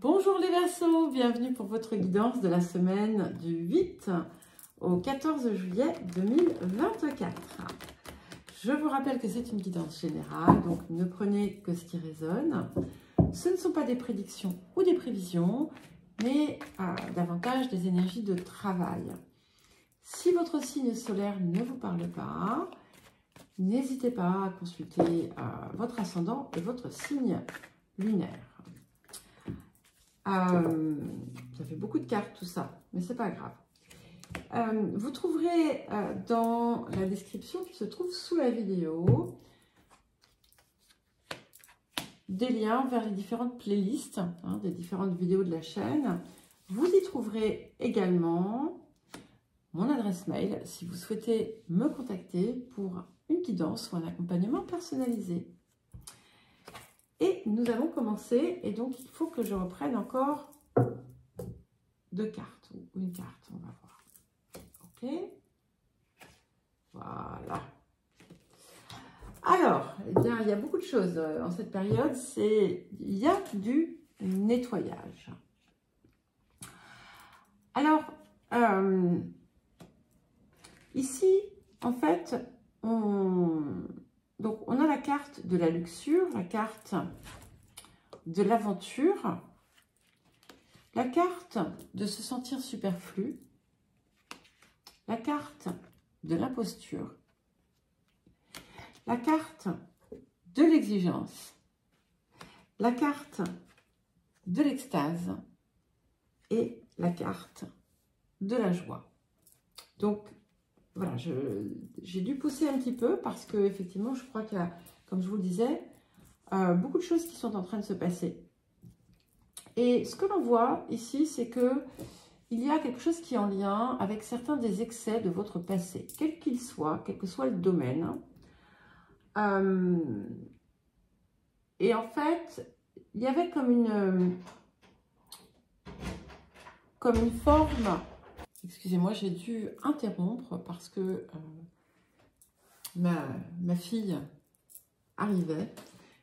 Bonjour les Verseaux, bienvenue pour votre guidance de la semaine du 8 au 14 juillet 2024. Je vous rappelle que c'est une guidance générale, donc ne prenez que ce qui résonne. Ce ne sont pas des prédictions ou des prévisions, mais davantage des énergies de travail. Si votre signe solaire ne vous parle pas, n'hésitez pas à consulter votre ascendant et votre signe lunaire. Ça fait beaucoup de cartes tout ça, mais c'est pas grave. Vous trouverez dans la description qui se trouve sous la vidéo des liens vers les différentes playlists, des différentes vidéos de la chaîne. Vous y trouverez également mon adresse mail si vous souhaitez me contacter pour une guidance ou un accompagnement personnalisé. Et nous allons commencer, et donc il faut que je reprenne encore deux cartes, ou une carte, on va voir. Ok, voilà. Alors, eh bien, il y a beaucoup de choses en cette période, il y a du nettoyage. Alors, ici, en fait, donc, on a la carte de la luxure, la carte de l'aventure, la carte de se sentir superflu, la carte de l'imposture, la carte de l'exigence, la carte de l'extase et la carte de la joie. Donc, voilà, j'ai dû pousser un petit peu parce que effectivement, je crois qu'il y a, comme je vous le disais, beaucoup de choses qui sont en train de se passer. Et ce que l'on voit ici, c'est que il y a quelque chose qui est en lien avec certains des excès de votre passé, quel qu'il soit, quel que soit le domaine. Et en fait, il y avait comme une forme. Excusez-moi, j'ai dû interrompre parce que ma fille arrivait.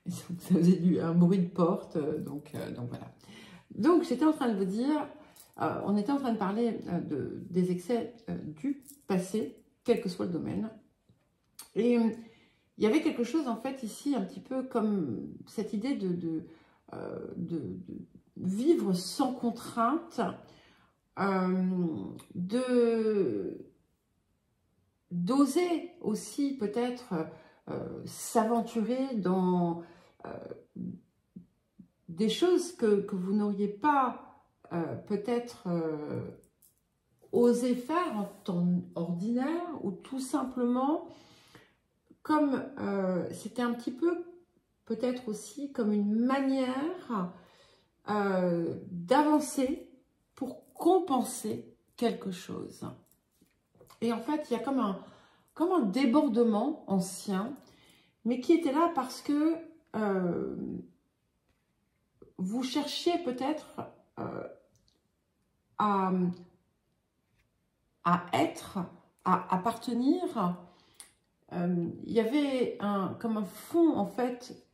Et donc ça faisait un bruit de porte. Donc voilà. Donc j'étais en train de vous dire, on était en train de parler des excès du passé, quel que soit le domaine. Et il y avait quelque chose en fait ici, un petit peu comme cette idée de vivre sans contrainte. D'oser aussi peut-être s'aventurer dans des choses que vous n'auriez pas peut-être osé faire en temps ordinaire, ou tout simplement comme c'était un petit peu peut-être aussi comme une manière d'avancer pour compenser quelque chose. Et en fait, il y a comme un débordement ancien, mais qui était là parce que vous cherchiez peut-être à être, à appartenir. Il y avait comme un fond, en fait,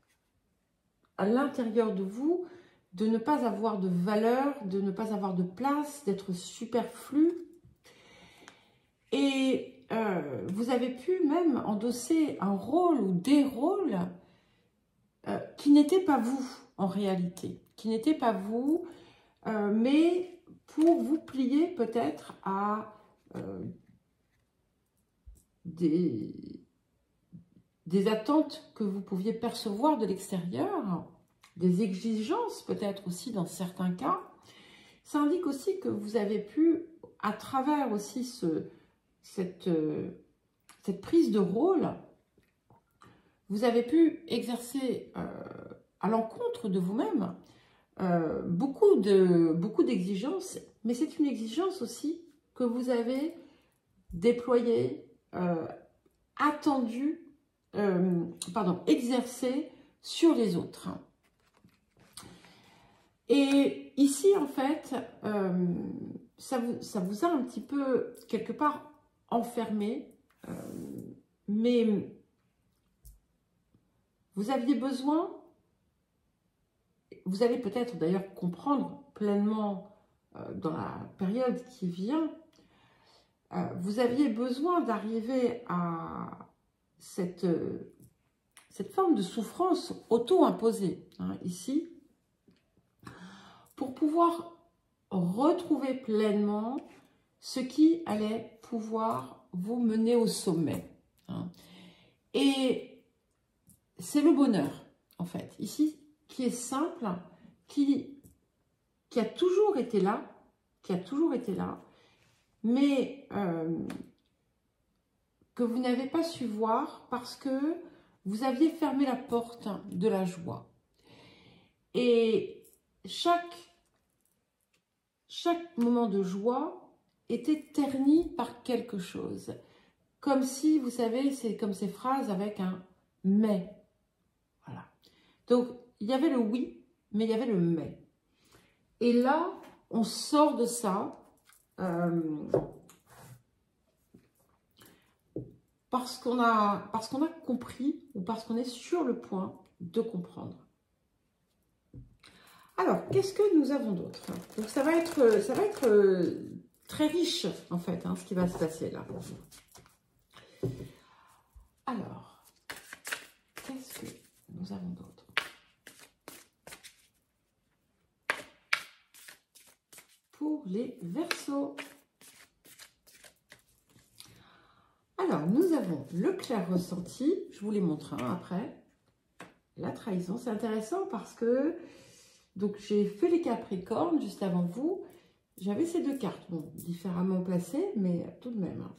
à l'intérieur de vous, de ne pas avoir de valeur, de ne pas avoir de place, d'être superflu. Et vous avez pu même endosser un rôle ou des rôles qui n'étaient pas vous en réalité, qui n'étaient pas vous, mais pour vous plier peut-être à des attentes que vous pouviez percevoir de l'extérieur, des exigences peut-être aussi dans certains cas. Ça indique aussi que vous avez pu, à travers aussi cette prise de rôle, vous avez pu exercer à l'encontre de vous-même beaucoup d'exigences, mais c'est une exigence aussi que vous avez déployée, exercée sur les autres. Et ici, en fait, ça vous a un petit peu, quelque part, enfermé, mais vous aviez besoin, vous allez peut-être d'ailleurs comprendre pleinement dans la période qui vient, vous aviez besoin d'arriver à cette forme de souffrance auto-imposée, hein, ici, pour pouvoir retrouver pleinement ce qui allait pouvoir vous mener au sommet. Hein. Et c'est le bonheur, en fait, ici, qui est simple, qui a toujours été là, mais que vous n'avez pas su voir parce que vous aviez fermé la porte de la joie. Et chaque moment de joie était terni par quelque chose. Comme si, vous savez, c'est comme ces phrases avec un « mais ». Voilà. Donc, il y avait le « oui », mais il y avait le « mais ». Et là, on sort de ça parce qu'on a compris ou parce qu'on est sur le point de comprendre. Alors, qu'est-ce que nous avons d'autre? Donc, ça va être très riche, en fait, hein, ce qui va se passer là pour vous. Alors, qu'est-ce que nous avons d'autre? Pour les Verseaux. Alors, nous avons le clair ressenti. Je vous les montre après. La trahison, c'est intéressant parce que donc j'ai fait les Capricornes juste avant vous. J'avais ces deux cartes, bon, différemment placées, mais tout de même. Hein.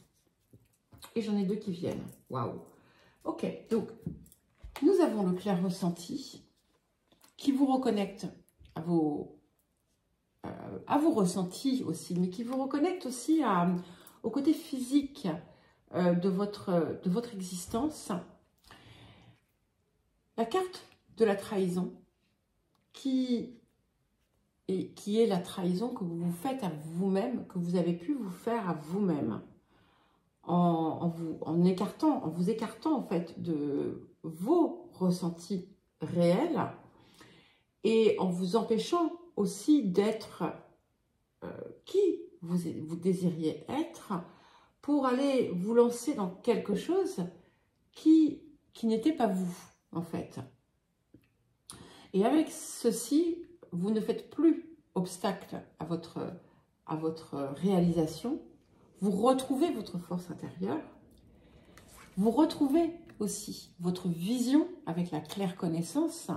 Et j'en ai deux qui viennent. Waouh. Ok, donc nous avons le clair ressenti qui vous reconnecte à vos ressentis aussi, mais qui vous reconnecte aussi au côté physique de votre existence. La carte de la trahison qui est la trahison que vous vous faites à vous-même, que vous avez pu vous faire à vous-même, en vous écartant en fait de vos ressentis réels et en vous empêchant aussi d'être qui vous désiriez être pour aller vous lancer dans quelque chose qui n'était pas vous en fait. Et avec ceci, vous ne faites plus obstacle à votre réalisation. Vous retrouvez votre force intérieure. Vous retrouvez aussi votre vision avec la claire connaissance.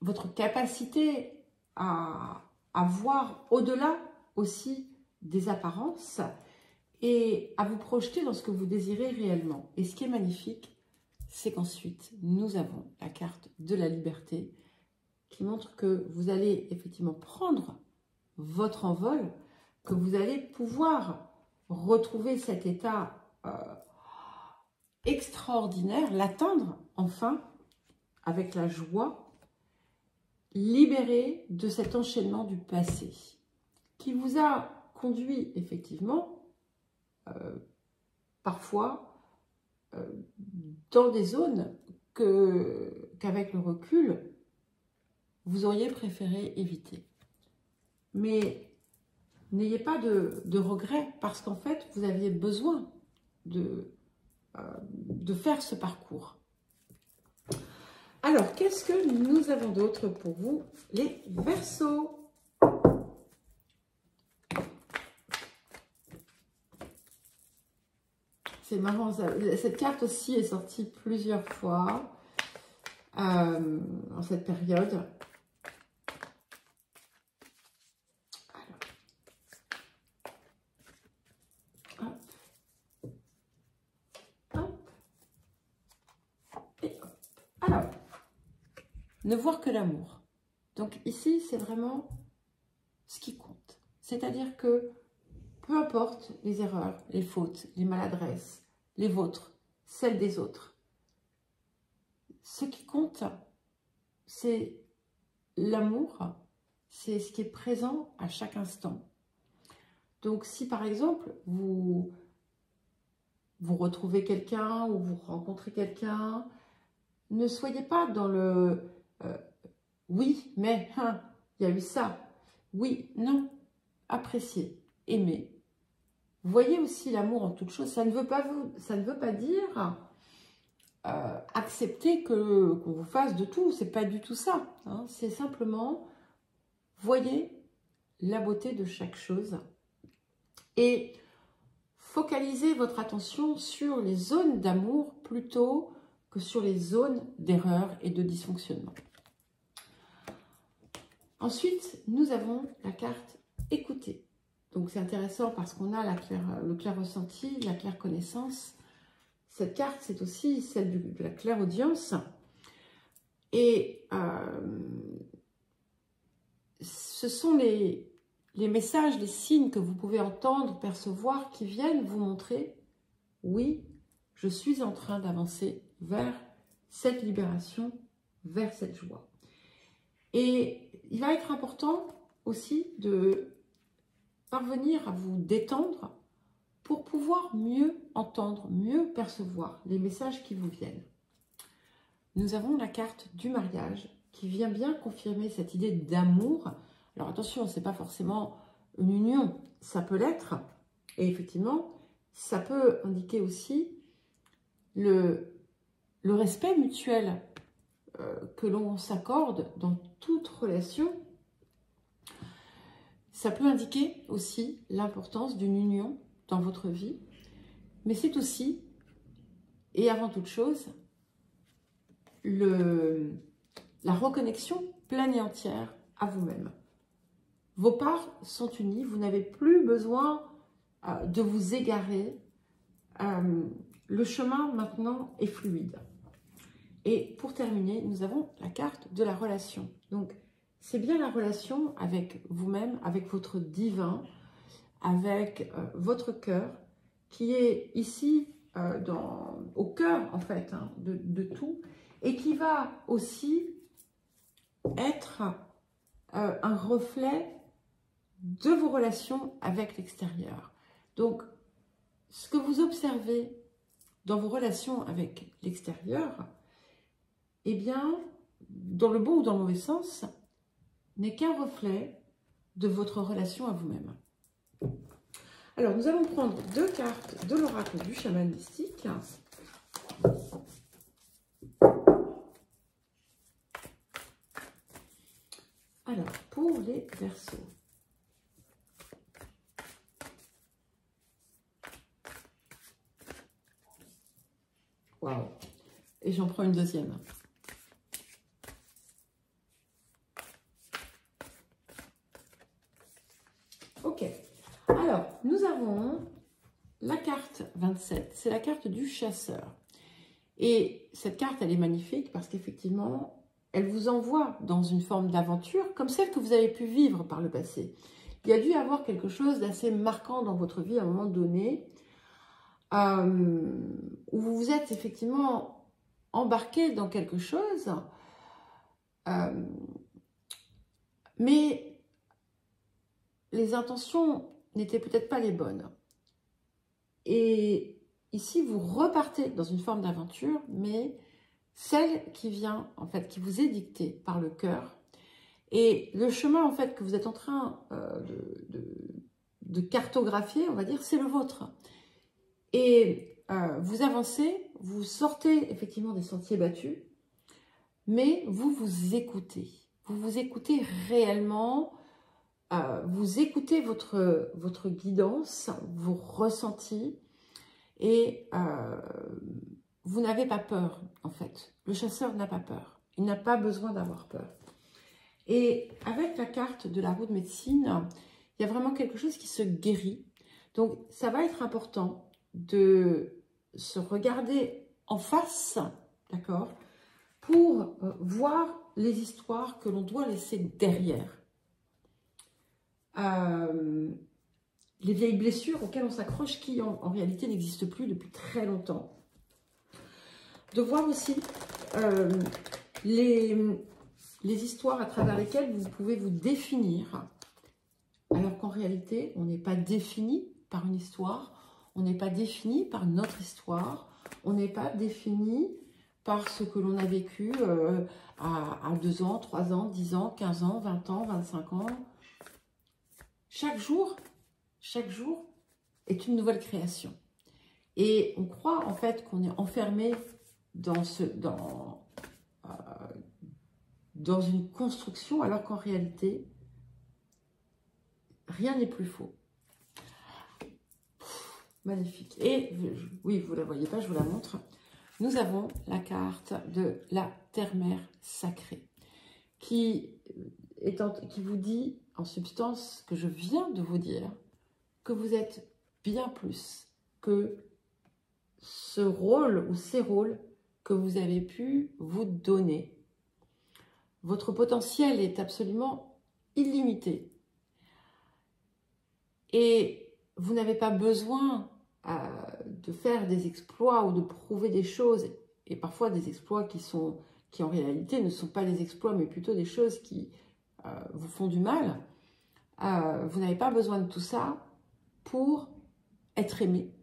Votre capacité à voir au-delà aussi des apparences et à vous projeter dans ce que vous désirez réellement. Et ce qui est magnifique, c'est qu'ensuite, nous avons la carte de la liberté qui montre que vous allez effectivement prendre votre envol, que vous allez pouvoir retrouver cet état extraordinaire, l'atteindre enfin avec la joie, libéré de cet enchaînement du passé qui vous a conduit effectivement parfois dans des zones qu'avec le recul, vous auriez préféré éviter. Mais n'ayez pas de regrets parce qu'en fait, vous aviez besoin de faire ce parcours. Alors, qu'est-ce que nous avons d'autre pour vous, les Verseaux? C'est marrant, cette carte aussi est sortie plusieurs fois en cette période. Alors, hop, et hop. Alors, ne voir que l'amour. Donc ici, c'est vraiment ce qui compte. C'est-à-dire que peu importe les erreurs, les fautes, les maladresses, les vôtres, celles des autres. Ce qui compte, c'est l'amour, c'est ce qui est présent à chaque instant. Donc si par exemple, vous retrouvez quelqu'un ou vous rencontrez quelqu'un, ne soyez pas dans le oui, mais hein, il y a eu ça. Oui, non, apprécier, aimer. Voyez aussi l'amour en toute chose. Ça ne veut pas dire accepter qu'on vous fasse de tout. C'est pas du tout ça. Hein. C'est simplement, voyez la beauté de chaque chose et focalisez votre attention sur les zones d'amour plutôt que sur les zones d'erreur et de dysfonctionnement. Ensuite, nous avons la carte écouter. Donc, c'est intéressant parce qu'on a le clair ressenti, la claire connaissance. Cette carte, c'est aussi celle de la claire audience. Et ce sont les messages, les signes que vous pouvez entendre, percevoir, qui viennent vous montrer, oui, je suis en train d'avancer vers cette libération, vers cette joie. Et il va être important aussi de parvenir à vous détendre pour pouvoir mieux entendre, mieux percevoir les messages qui vous viennent. Nous avons la carte du mariage qui vient bien confirmer cette idée d'amour. Alors attention, ce n'est pas forcément une union, ça peut l'être. Et effectivement, ça peut indiquer aussi le respect mutuel que l'on s'accorde dans toute relation. Ça peut indiquer aussi l'importance d'une union dans votre vie, mais c'est aussi, et avant toute chose, la reconnexion pleine et entière à vous-même. Vos parts sont unies, vous n'avez plus besoin de vous égarer. Le chemin maintenant est fluide. Et pour terminer, nous avons la carte de la relation. Donc, c'est bien la relation avec vous-même, avec votre divin, avec votre cœur, qui est ici au cœur, en fait, hein, de tout, et qui va aussi être un reflet de vos relations avec l'extérieur. Donc, ce que vous observez dans vos relations avec l'extérieur, eh bien, dans le bon ou dans le mauvais sens, n'est qu'un reflet de votre relation à vous-même. Alors, nous allons prendre deux cartes de l'oracle du chaman mystique. Alors, pour les Verseaux. Waouh! Et j'en prends une deuxième. Ok. Alors, nous avons la carte 27. C'est la carte du chasseur. Et cette carte, elle est magnifique parce qu'effectivement, elle vous envoie dans une forme d'aventure comme celle que vous avez pu vivre par le passé. Il y a dû y avoir quelque chose d'assez marquant dans votre vie à un moment donné où vous vous êtes effectivement embarqué dans quelque chose, mais les intentions n'étaient peut-être pas les bonnes. Et ici, vous repartez dans une forme d'aventure, mais celle qui vient, en fait, qui vous est dictée par le cœur. Et le chemin, en fait, que vous êtes en train de cartographier, on va dire, c'est le vôtre. Et vous avancez, vous sortez effectivement des sentiers battus, mais vous vous écoutez. Vous vous écoutez réellement, vous écoutez votre guidance, vos ressentis, et vous n'avez pas peur, en fait. Le chasseur n'a pas peur. Il n'a pas besoin d'avoir peur. Et avec la carte de la roue de médecine, il y a vraiment quelque chose qui se guérit. Donc, ça va être important de se regarder en face, d'accord, pour voir les histoires que l'on doit laisser derrière. Les vieilles blessures auxquelles on s'accroche qui en réalité n'existent plus depuis très longtemps. De voir aussi les histoires à travers lesquelles vous pouvez vous définir, alors qu'en réalité, on n'est pas défini par une histoire, on n'est pas défini par notre histoire, on n'est pas défini par ce que l'on a vécu à 2 ans, 3 ans, 10 ans, 15 ans, 20 ans, 25 ans. Chaque jour est une nouvelle création. Et on croit en fait qu'on est enfermé dans une construction, alors qu'en réalité, rien n'est plus faux. Magnifique. Et oui, vous ne la voyez pas, je vous la montre. Nous avons la carte de la terre-mère sacrée qui vous dit en substance que je viens de vous dire que vous êtes bien plus que ce rôle ou ces rôles que vous avez pu vous donner. Votre potentiel est absolument illimité. Et vous n'avez pas besoin de faire des exploits ou de prouver des choses, et parfois des exploits qui en réalité ne sont pas des exploits, mais plutôt des choses qui vous font du mal. Vous n'avez pas besoin de tout ça pour être aimé,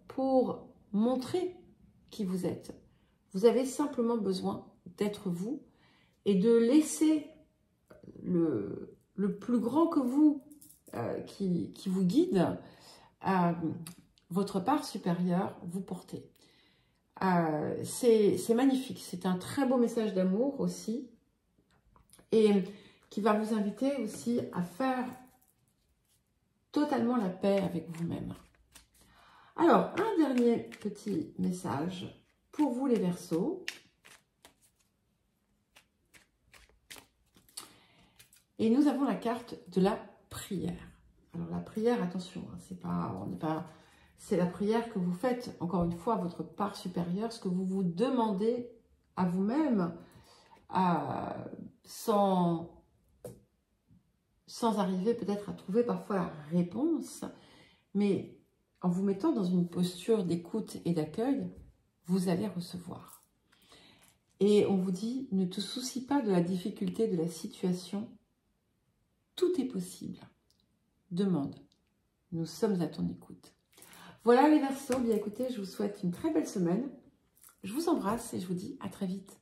pour montrer qui vous êtes. Vous avez simplement besoin d'être vous et de laisser le plus grand que vous qui vous guide, votre part supérieure vous porter. C'est magnifique, c'est un très beau message d'amour aussi et qui va vous inviter aussi à faire totalement la paix avec vous-même. Alors, un dernier petit message pour vous les Verseaux. Et nous avons la carte de la prière. Alors la prière, attention, hein, c'est la prière que vous faites, encore une fois, à votre part supérieure, ce que vous vous demandez à vous-même, sans arriver peut-être à trouver parfois la réponse, mais en vous mettant dans une posture d'écoute et d'accueil, vous allez recevoir. Et on vous dit, ne te soucie pas de la difficulté de la situation, tout est possible. Demande, nous sommes à ton écoute. Voilà les Verseaux, bien écoutez, je vous souhaite une très belle semaine. Je vous embrasse et je vous dis à très vite.